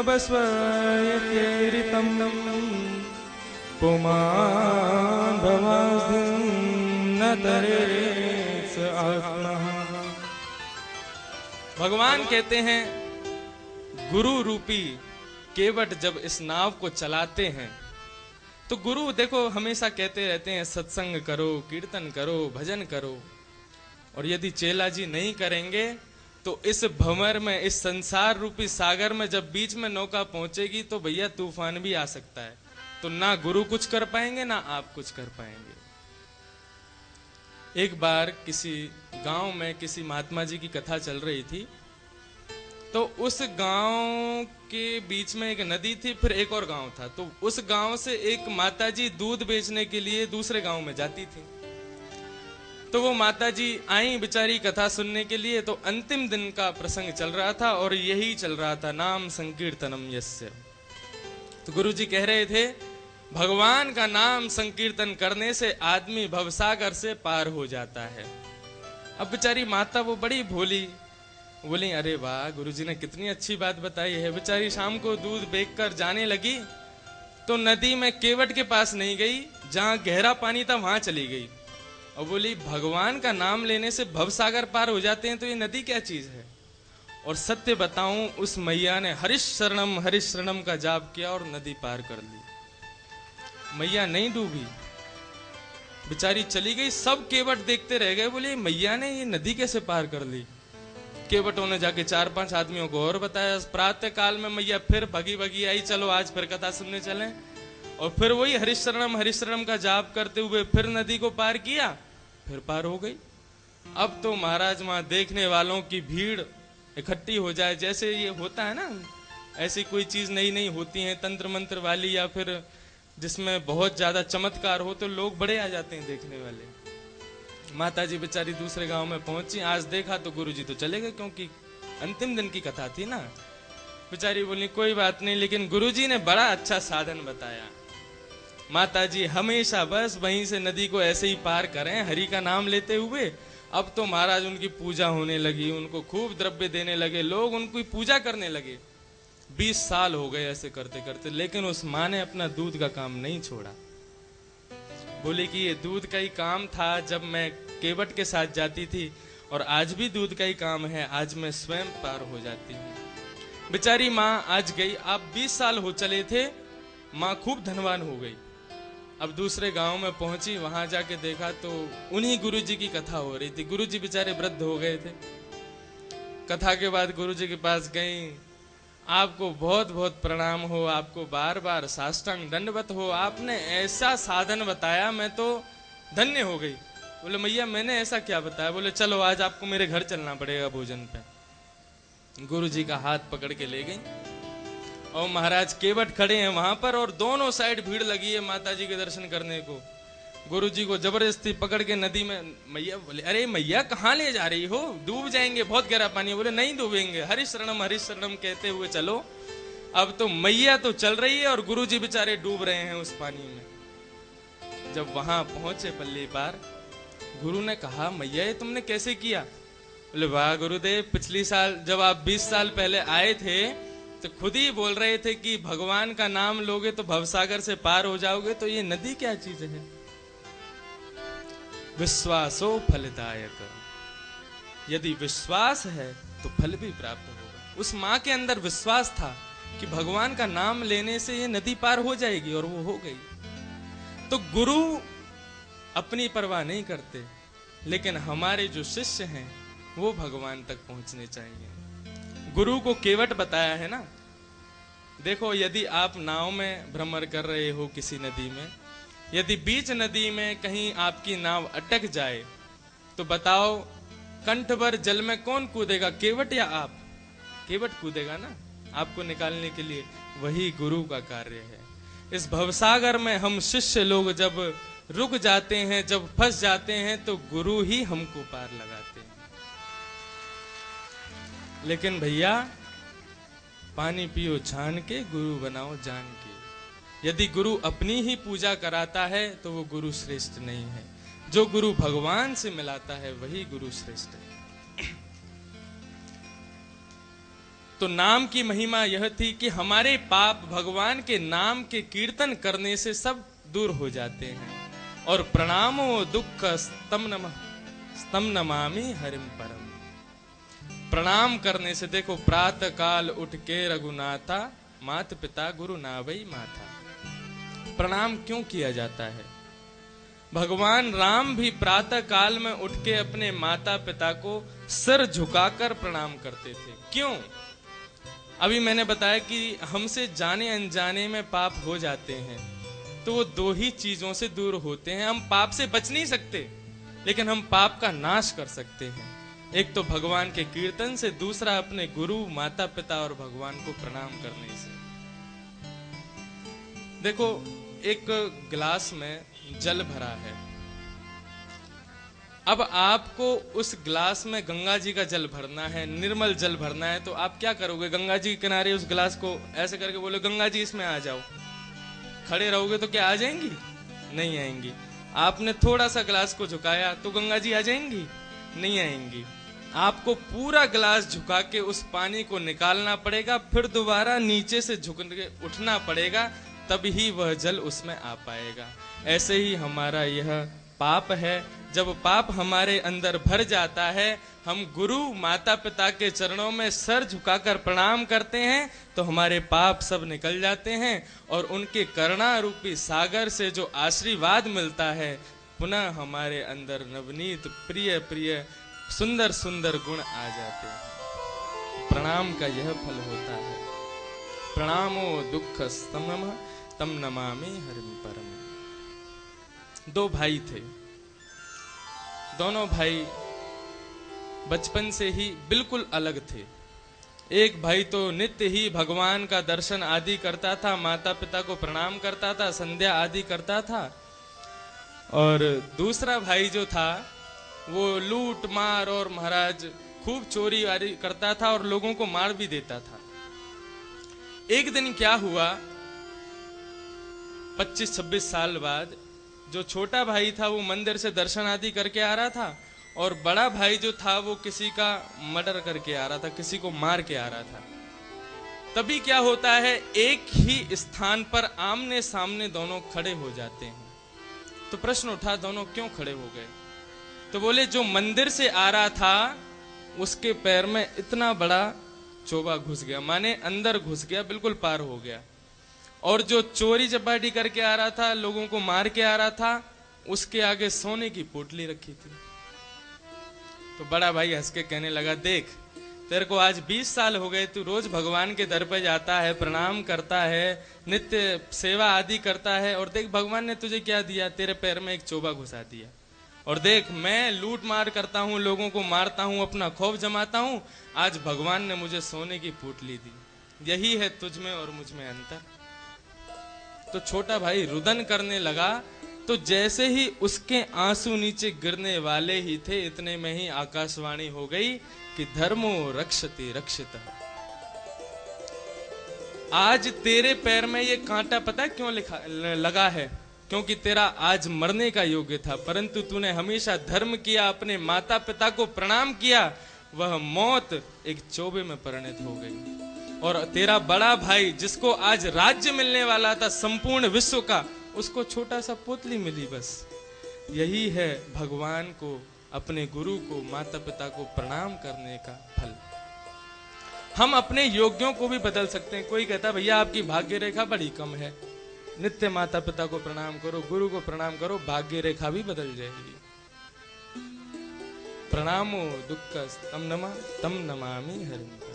बसवयत्येरितं पुमान् भवास्धिं न तरेत्स आत्मः। भगवान कहते हैं गुरु रूपी केवट जब इस नाव को चलाते हैं तो गुरु देखो हमेशा कहते रहते हैं सत्संग करो, कीर्तन करो, भजन करो, और यदि चेला जी नहीं करेंगे तो इस भंवर में, इस संसार रूपी सागर में जब बीच में नौका पहुंचेगी तो भैया तूफान भी आ सकता है, तो ना गुरु कुछ कर पाएंगे ना आप कुछ कर पाएंगे। एक बार किसी गांव में किसी महात्मा जी की कथा चल रही थी, तो उस गांव के बीच में एक नदी थी, फिर एक और गांव था, तो उस गांव से एक माताजी दूध बेचने के लिए दूसरे गांव में जाती थी। तो वो माताजी आई बेचारी कथा सुनने के लिए, तो अंतिम दिन का प्रसंग चल रहा था और यही चल रहा था, नाम संकीर्तनम यस्य। तो गुरुजी कह रहे थे भगवान का नाम संकीर्तन करने से आदमी भवसागर से पार हो जाता है। अब बेचारी माता वो बड़ी भोली, बोली अरे वाह गुरुजी ने कितनी अच्छी बात बताई है। बेचारी शाम को दूध बेचकर जाने लगी तो नदी में केवट के पास नहीं गई, जहां गहरा पानी था वहां चली गई और बोली भगवान का नाम लेने से भवसागर पार हो जाते हैं, तो ये नदी क्या चीज है। और सत्य बताऊं उस मैया ने हरिश शरणम का जाप किया और नदी पार कर ली। मैया नहीं डूबी, बेचारी चली गई, सब केवट देखते रह गए, बोले मैया ने ये नदी कैसे पार कर ली। केवटों ने जाके 4-5 आदमियों को और बताया। प्रातः काल में मैया फिर भगी आई, चलो आज फिर कथा सुनने चलें, और फिर वही हरिशरणम का जाप करते हुए फिर नदी को पार किया, फिर पार हो गई। अब तो महाराज वहां देखने वालों की भीड़ इकट्ठी हो जाए, जैसे ये होता है ना, ऐसी कोई चीज नई होती है तंत्र मंत्र वाली या फिर जिसमें बहुत ज्यादा चमत्कार हो, तो लोग बड़े आ जाते हैं देखने वाले। माताजी बेचारी दूसरे गांव में पहुंची, आज देखा तो गुरुजी तो चले गए, क्योंकि अंतिम दिन की कथा थी ना। बेचारी बोली कोई बात नहीं, लेकिन गुरुजी ने बड़ा अच्छा साधन बताया। माताजी हमेशा बस वहीं से नदी को ऐसे ही पार करें हरि का नाम लेते हुए। अब तो महाराज उनकी पूजा होने लगी, उनको खूब द्रव्य देने लगे, लोग उनकी पूजा करने लगे। 20 साल हो गए ऐसे करते करते, लेकिन उस माँ ने अपना दूध का काम नहीं छोड़ा। बोले कि ये दूध का ही काम था जब मैं केवट के साथ जाती थी, और आज भी दूध का ही काम है, आज मैं स्वयं पार हो जाती हूँ। बेचारी माँ आज गई, अब 20 साल हो चले थे, माँ खूब धनवान हो गई। अब दूसरे गांव में पहुंची, वहां जाके देखा तो उन्हीं गुरुजी की कथा हो रही थी। गुरुजी बेचारे वृद्ध हो गए थे। कथा के बाद गुरुजी के पास गई, आपको बहुत बहुत प्रणाम हो, आपको बार बार साष्टांग दंडवत हो, आपने ऐसा साधन बताया, मैं तो धन्य हो गई। बोले मैया मैंने ऐसा क्या बताया। बोले चलो आज आपको मेरे घर चलना पड़ेगा भोजन पे। गुरुजी का हाथ पकड़ के ले गई, और महाराज केवट खड़े हैं वहां पर, और दोनों साइड भीड़ लगी है माताजी के दर्शन करने को। गुरुजी को जबरदस्ती पकड़ के नदी में, मैया बोले अरे मैया कहाँ ले जा रही हो, डूब जाएंगे, बहुत गहरा पानी है। बोले नहीं डूबेंगे, हरिशरणम कहते हुए चलो। अब तो मैया तो चल रही है और गुरुजी बेचारे डूब रहे हैं उस पानी में। जब वहां पहुंचे पल्ली पार, गुरु ने कहा मैया ये तुमने कैसे किया। बोले वाह गुरुदेव, पिछली साल जब आप 20 साल पहले आए थे तो खुद ही बोल रहे थे कि भगवान का नाम लोगे तो भवसागर से पार हो जाओगे, तो ये नदी क्या चीज है। विश्वासो फलदायक, यदि विश्वास है तो फल भी प्राप्त होगा। उस माँ के अंदर विश्वास था कि भगवान का नाम लेने से ये नदी पार हो जाएगी, और वो हो गई। तो गुरु अपनी परवाह नहीं करते, लेकिन हमारे जो शिष्य हैं वो भगवान तक पहुंचने चाहिए। गुरु को केवट बताया है ना। देखो यदि आप नाव में भ्रमण कर रहे हो किसी नदी में, यदि बीच नदी में कहीं आपकी नाव अटक जाए तो बताओ कंठ भर जल में कौन कूदेगा, केवट या आप। केवट कूदेगा ना आपको निकालने के लिए। वही गुरु का कार्य है। इस भवसागर में हम शिष्य लोग जब रुक जाते हैं, जब फंस जाते हैं, तो गुरु ही हमको पार लगाते हैं। लेकिन भैया पानी पियो छान के, गुरु बनाओ जान के। यदि गुरु अपनी ही पूजा कराता है तो वो गुरु श्रेष्ठ नहीं है। जो गुरु भगवान से मिलाता है वही गुरु श्रेष्ठ है। तो नाम की महिमा यह थी कि हमारे पाप भगवान के नाम के कीर्तन करने से सब दूर हो जाते हैं। और प्रणामो दुख स्तम नमामि हरिम परम। प्रणाम करने से, देखो, प्रातः काल उठ के रघुनाथा, मात पिता गुरु नावई माथा। प्रणाम क्यों किया जाता है? भगवान राम भी प्रातः काल में उठ के अपने माता पिता को सिर झुकाकर प्रणाम करते थे। क्यों? अभी मैंने बताया कि हमसे जाने अनजाने में पाप हो जाते हैं, तो वो दो ही चीजों से दूर होते हैं। हम पाप से बच नहीं सकते, लेकिन हम पाप का नाश कर सकते हैं। एक तो भगवान के कीर्तन से, दूसरा अपने गुरु, माता पिता और भगवान को प्रणाम करने से। देखो, एक गिलास में जल भरा है। अब आपको उस गिलास में गंगा जी का जल भरना है, निर्मल जल भरना है, तो आप क्या करोगे? गंगा जी के किनारे उस गिलास को ऐसे करके बोले, गंगा जी इसमें आ जाओ। खड़े रहोगे तो क्या आ जाएंगी? नहीं आएंगी। आपने थोड़ा सा गिलास को झुकाया तो गंगा जी आ जाएंगी? नहीं आएंगी। आपको पूरा गिलास झुका के उस पानी को निकालना पड़ेगा, फिर दोबारा नीचे से झुक के उठना पड़ेगा, तभी वह जल उसमें आ पाएगा। ऐसे ही हमारा यह पाप है। जब पाप हमारे अंदर भर जाता है, हम गुरु माता पिता के चरणों में सर झुकाकर प्रणाम करते हैं, तो हमारे पाप सब निकल जाते हैं और उनके करुणा रूपी सागर से जो आशीर्वाद मिलता है, पुनः हमारे अंदर नवनीत प्रिय प्रिय सुंदर सुंदर गुण आ जाते हैं। प्रणाम का यह फल होता है। प्रणामो दुख स्तम तम नमामि हरिम परम। दो भाई थे। दोनों भाई बचपन से ही बिल्कुल अलग थे। एक भाई तो नित्य ही भगवान का दर्शन आदि करता था, माता पिता को प्रणाम करता था, संध्या आदि करता था। और दूसरा भाई जो था वो लूट मार और महाराज खूब चोरी आदि करता था और लोगों को मार भी देता था। एक दिन क्या हुआ, 25-26 साल बाद जो छोटा भाई था वो मंदिर से दर्शन आदि करके आ रहा था, और बड़ा भाई जो था वो किसी का मर्डर करके आ रहा था, किसी को मार के आ रहा था। तभी क्या होता है, एक ही स्थान पर आमने सामने दोनों खड़े हो जाते हैं। तो प्रश्न उठा, दोनों क्यों खड़े हो गए? तो बोले, जो मंदिर से आ रहा था उसके पैर में इतना बड़ा चोबा घुस गया, माने अंदर घुस गया, बिल्कुल पार हो गया। और जो चोरी चपाटी करके आ रहा था, लोगों को मार के आ रहा था, उसके आगे सोने की पोटली रखी थी। तो बड़ा भाई हंस के कहने लगा, देख, तेरे को आज 20 साल हो गए, तू रोज भगवान के दर पे जाता है, प्रणाम करता है, नित्य सेवा आदि करता है, और देख भगवान ने तुझे क्या दिया, तेरे पैर में एक चोबा घुसा दिया। और देख, मैं लूट मार करता हूं, लोगों को मारता हूं, अपना खौफ जमाता हूं, आज भगवान ने मुझे सोने की पोटली दी। यही है तुझ में और मुझ में अंतर। तो छोटा भाई रुदन करने लगा। तो जैसे ही उसके आंसू नीचे गिरने वाले ही थे, इतने में ही आकाशवाणी हो गई कि धर्मो रक्षति रक्षितः। आज तेरे पैर में ये कांटा पता क्यों लगा है? क्योंकि तेरा आज मरने का योग्य था, परंतु तूने हमेशा धर्म किया, अपने माता पिता को प्रणाम किया, वह मौत एक चोबे में परिणत हो गई। और तेरा बड़ा भाई जिसको आज राज्य मिलने वाला था संपूर्ण विश्व का, उसको छोटा सा पोतली मिली बस। यही है भगवान को, अपने गुरु को, माता पिता को प्रणाम करने का फल। हम अपने योग्यों को भी बदल सकते हैं। कोई कहता भैया आपकी भाग्य रेखा बड़ी कम है, नित्य माता पिता को प्रणाम करो, गुरु को प्रणाम करो, भाग्य रेखा भी बदल जाएगी। प्रणामो दुख तम नमामि हरिम परम।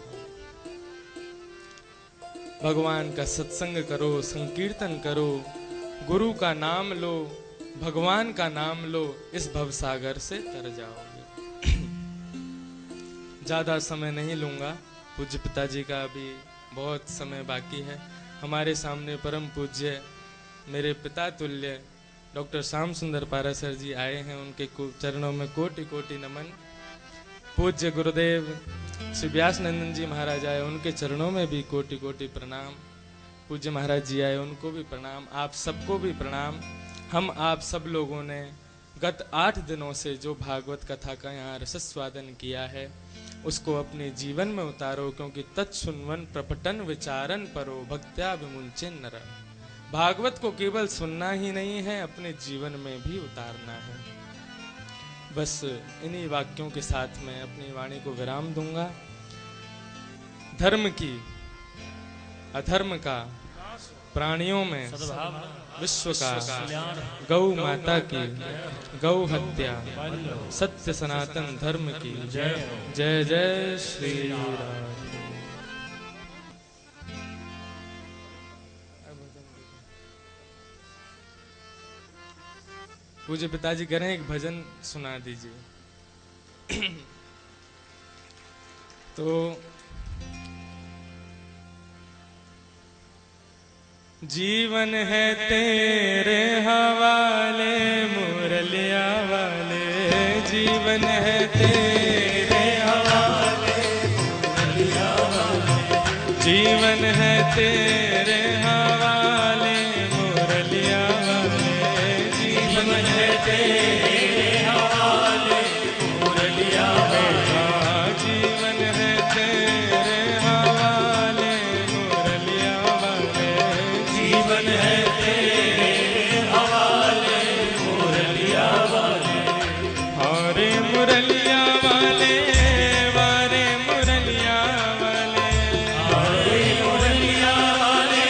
भगवान का सत्संग करो, संकीर्तन करो, गुरु का नाम लो, भगवान का नाम लो, इस भवसागर से तर जाओगे। ज्यादा समय नहीं लूंगा, पूज्य पिताजी का अभी बहुत समय बाकी है। हमारे सामने परम पूज्य मेरे पिता तुल्य डॉक्टर श्याम सुंदर पारासर जी आए हैं, उनके चरणों में कोटि कोटि नमन। पूज्य गुरुदेव श्री व्यास नंदन जी महाराज आए, उनके चरणों में भी कोटि कोटि प्रणाम। पूज्य महाराज जी आए, उनको भी प्रणाम। आप सबको भी प्रणाम। हम आप सब लोगों ने गत 8 दिनों से जो भागवत कथा का यहाँ रसस्वादन किया है, उसको अपने जीवन में उतारो, क्योंकि तत्सुनवन प्रपटन विचारन परो भक्त्या विमुंचन नर। भागवत को केवल सुनना ही नहीं है, अपने जीवन में भी उतारना है। बस इन्हीं वाक्यों के साथ मैं अपनी वाणी को विराम दूंगा। धर्म की, अधर्म का, प्राणियों में विश्व का, गौ माता की, गौ हत्या, सत्य सनातन धर्म की जय जय जय श्री राम। पूज्य पिताजी कह रहे हैं एक भजन सुना दीजिए। तो जीवन है तेरे हवाले मुरलिया वाले, जीवन है तेरे हवाले मुरलिया वाले, जीवन है तेरे हवाले मुरलिया वाले, जीवन है तेरे हवाले मुरलिया वाले, जीवन है तेरे हवाले मुरलिया वाले, जीवन है तेरे हवाले मुरलिया वाले। हरे मुरलिया वाले, वारे मुरलिया वाले, हरे मुरलिया वाले,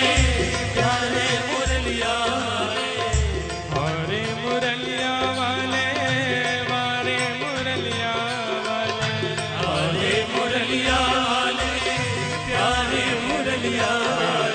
प्यारे मुरलिया वाले, हरे मुरलिया वाले, वारे मुरलिया वाले, हरे मुरलिया वाले, प्यारे मुरलिया वाले।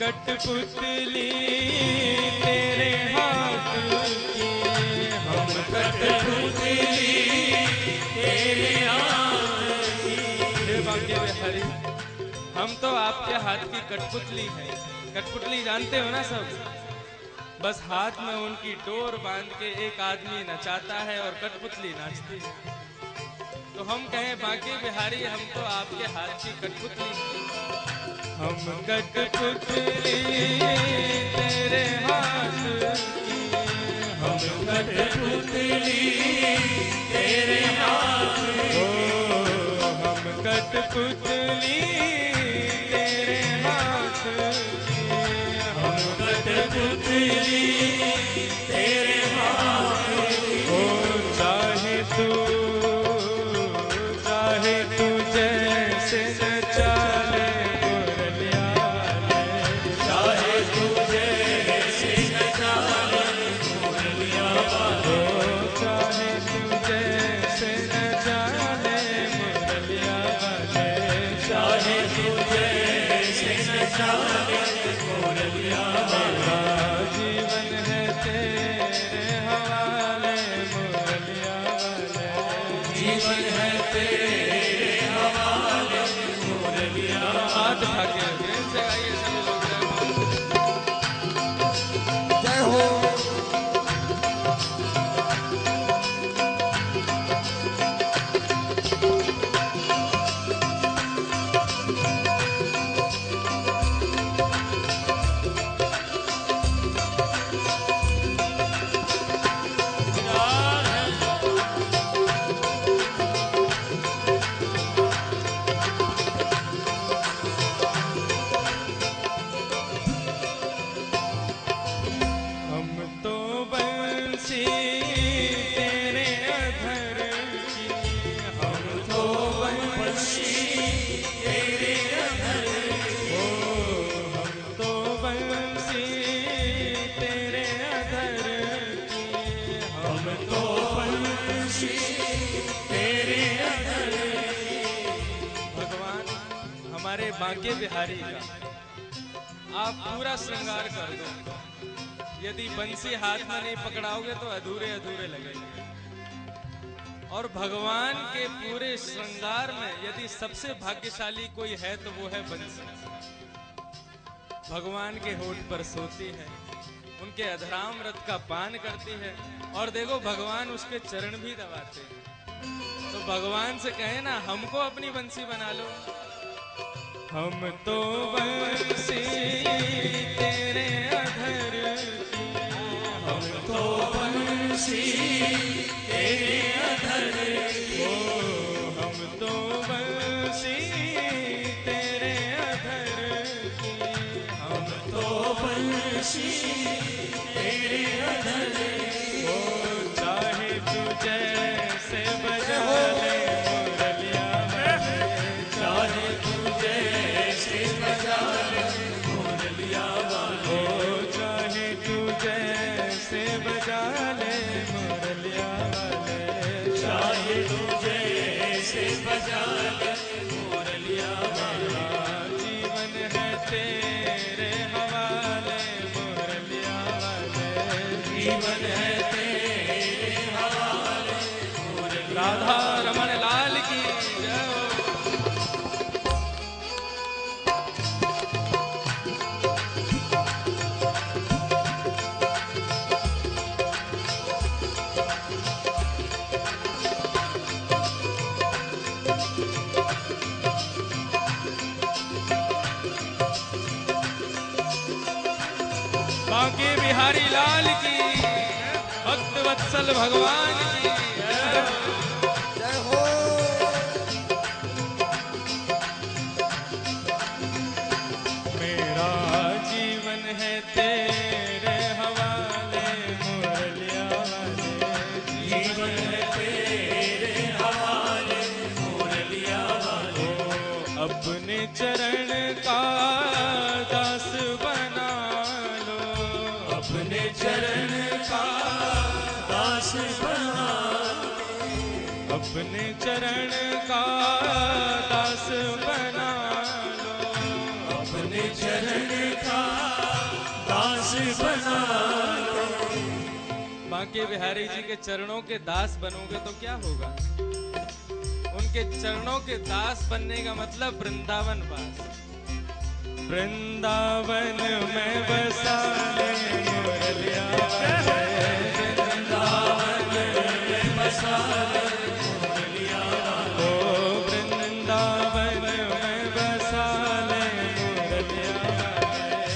कठपुतली तेरे हाथ की, हम कठपुतली तेरे हाथ की। भाग्य हरि, हम तो आपके हाथ की कठपुतली हैं। कठपुतली जानते हो ना सब? बस हाथ में उनकी डोर बांध के एक आदमी नचाता है और कठपुतली नाचती है। तो हम कहें बांके बिहारी, हम तो आपके हाथ की कठपुतली हैं। हम कठपुतली तेरे हाथ की, हम कठपुतली तेरे हाथ की, हम कठपुतली तेरे हाथ की, हम कठपुतली तेरे हाथ की। ओ चाहे तू जैसे नचा ले, जीवन है तेरे हवाले मुरलिया वाले, जीवन है तेरे हवाले मुरलिया। हाथ उठा के प्रेम से गाइए सभी लोग। जय हो। बांके बिहारी का आप पूरा श्रृंगार कर दो, यदि बंसी हाथ में नहीं पकड़ाओगे तो अधूरे अधूरे लगेंगे। और भगवान के पूरे श्रृंगार में यदि सबसे भाग्यशाली कोई है तो वो है बंसी। भगवान के होठ पर सोती है, उनके अधरामृत का पान करती है, और देखो भगवान उसके चरण भी दबाते हैं। तो भगवान से कहे ना, हमको अपनी बंसी बना लो। हम तो बंसी तेरे अधर की, हम तो बंसी तेरे अधर की, हम तो बंसी तेरे अधर की, हम तो बंसी तेरे अधर की। चाहे तुझे से बजा ले मुरलिया वाले, चाहे तुझे से बजा ले मुरलिया वाले, चाहे तुझे से बजा ले मुरलिया वाले, चाहे तुझे से बजा ले मुरलिया वाले। जीवन है तेरे हवाले मुरलिया वाले, जीवन है राधा रमण लाल की जय हो। बांके बिहारी लाल की, भक्त वत्सल भगवान की जय हो। मेरा जीवन है तेरे हवाले मुरलिया वाले, जीवन है तेरे हवाले मुरलिया वाले। अपने चरण का दास बना लो, अपने चरण का दास बना लो, अपने चरण का दास बना लो, अपने चरण का दास बना लो। बांके बिहारी जी के चरणों के दास बनोगे तो क्या होगा? उनके चरणों के दास बनने का मतलब वृंदावन वास। वृंदावन में बसा ले मुरलिया वाले, वृंदावन में बसा ले मुरलिया वाले, वृंदावन में बसा ले मुरलिया वाले,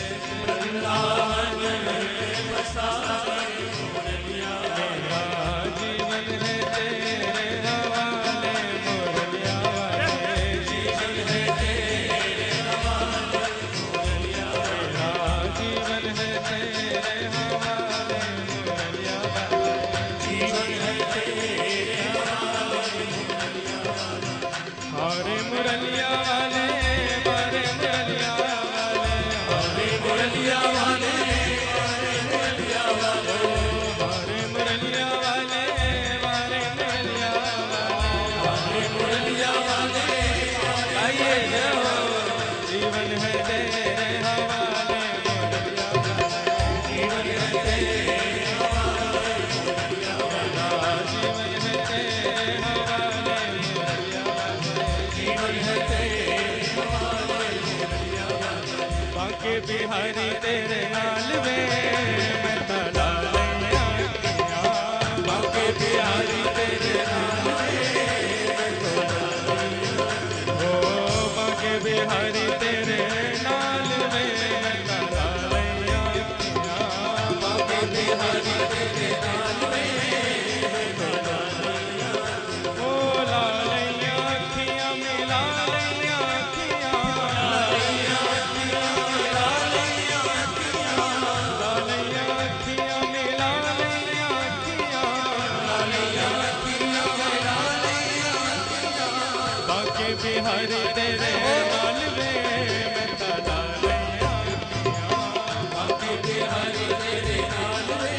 वृंदावन में बसा ले मुरलिया वाले। जीवन है तेरे हवाले मुरलिया वाले, जीवन है तेरे हवाले मुरलिया वाले, जीवन है तेरे हवाले मुरलिया वाले, जीवन है तेरे हवाले मुरलिया वाले। हरे मुरलिया वाले, हरे मुरलिया वाले, हरे मुरलिया वाले, हरे मुरलिया वाले, हरे मुरलिया वाले, हरे मुरलिया वाले, हरे मुरलिया वाले। आइए जय हो। जीवन है तेरे हवाले मुरलिया वाले, जीवन है तेरे हवाले मुरलिया वाले, जीवन है तेरे हवाले मुरलिया वाले, जीवन है तेरे हवाले मुरलिया वाले। बांके बिहारी तेरे नाल वे मैं तला लैया किया, बांके बिहारी तेरे नाल वे मैं तला लैया, ओ बांके बिहारी तेरे नाल वे मैं तला लैया किया, बांके बिहारी तेरे नाल वे मैं तला लैया। ओ ला लैया अखियां मिला लैया अखियां, ला लैया अखियां मिला लैया अखियां, ला लैया अखियां मिला लैया अखियां, ला लैया अखियां मिला लैया अखियां। बांके बिहारी तेरे नाल वे मैं तला लैया अखियां, बांके बिहारी तेरे नाल वे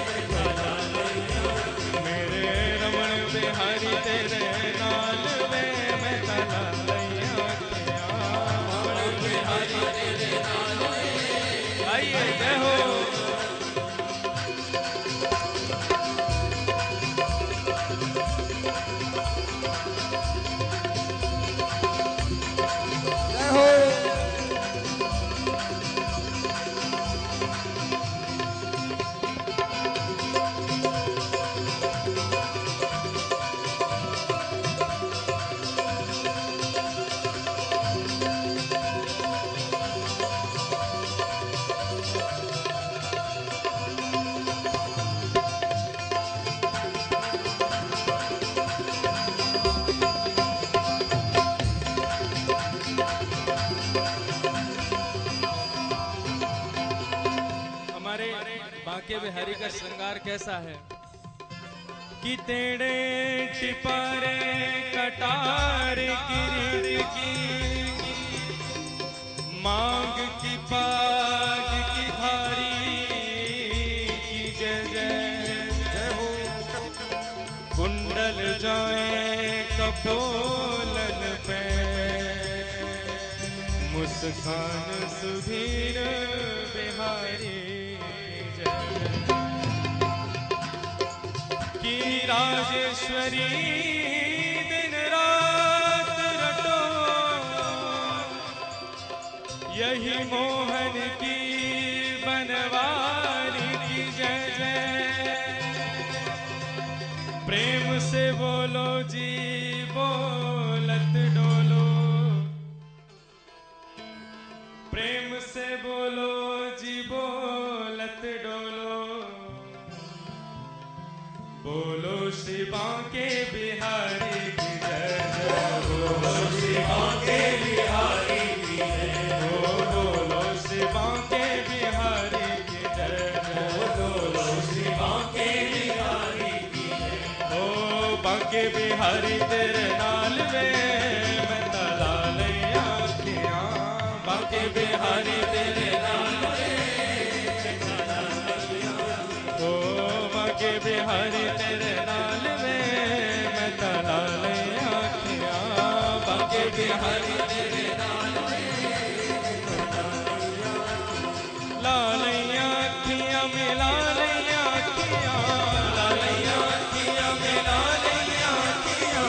मैं तला लैया। मेरे रमण बिहारी तेरे नाल वे मैं तला लैया अखियां, बिहारी का श्रृंगार कैसा है कि तेरे टिपारे कटार किरीट की मांग की पाग की धारी की जय जय जय हो कुंडल जाए कपोलन पे मुस्कान सुधीर बिहारी की राजेश्वरी दिन रात रटो यही मोहन की बनवारी की जय जय प्रेम से बोलो जी बोलत डोलो प्रेम से बोलो जी बोलत डोलो बोलो शिवा के बिहारी की जय जय बोलो शिवा के बिहारी की जय बोलो शिवा के बिहारी की जय बोलो शिवा के बिहारी की जय ओ बाके बिहारी तेरे नाल वे मैं तला लिया अखियां बाके बिहारी तेरे नाल वे के बिहारी तेरे नाल में मैं तला ले आखियां बाके बिहारी तेरे नाल ला लिया अखियां मिला लिया अखियां ला लिया अखियां मिला लिया अखियां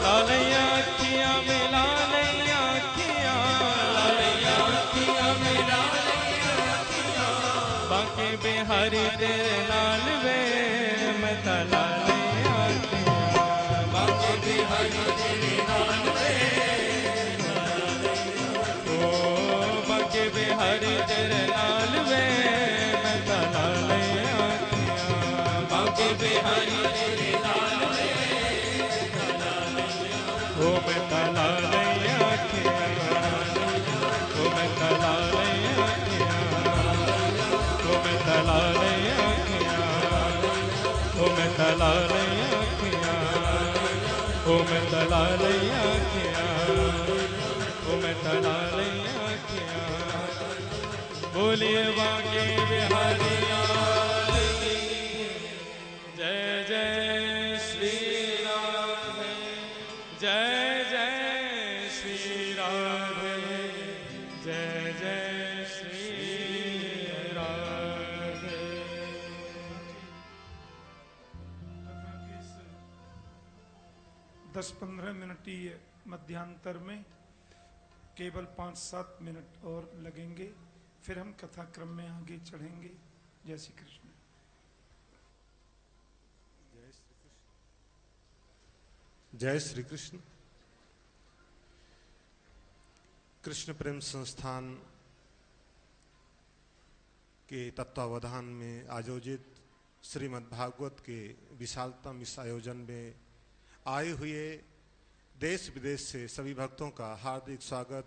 ला लिया अखियां मिला लिया अखियां ला लिया अखियां मिला लिया अखियां बाके बिहारी तेरे नाल वे मैं तला ले आखियां बाके बिहारी तेरे नाल वे ओ बाके बिहारी तेरे नाल वे मैं तला ले आखियां बाके बिहारी तेरे नाल वे ओ मैं तला ले आखियां ओ मैं तला ले आखियां ओ मैं तला ले आखियां ओ मैं तला ले आखियां ओ मैं तला ले आखियां ओ मैं तला ले आखियां बोलिए बाके बिहारी लाल की जय जय श्री राधे जय जय श्री राधे जय जय श्री राधे 10-15 मिनट ही मध्यांतर में केवल 5-7 मिनट और लगेंगे, फिर हम कथा क्रम में आगे चढ़ेंगे। जय श्री कृष्ण। जय श्री कृष्ण। कृष्ण प्रेम संस्थान के तत्वावधान में आयोजित श्रीमद् भागवत के विशालतम इस आयोजन में आए हुए देश विदेश से सभी भक्तों का हार्दिक स्वागत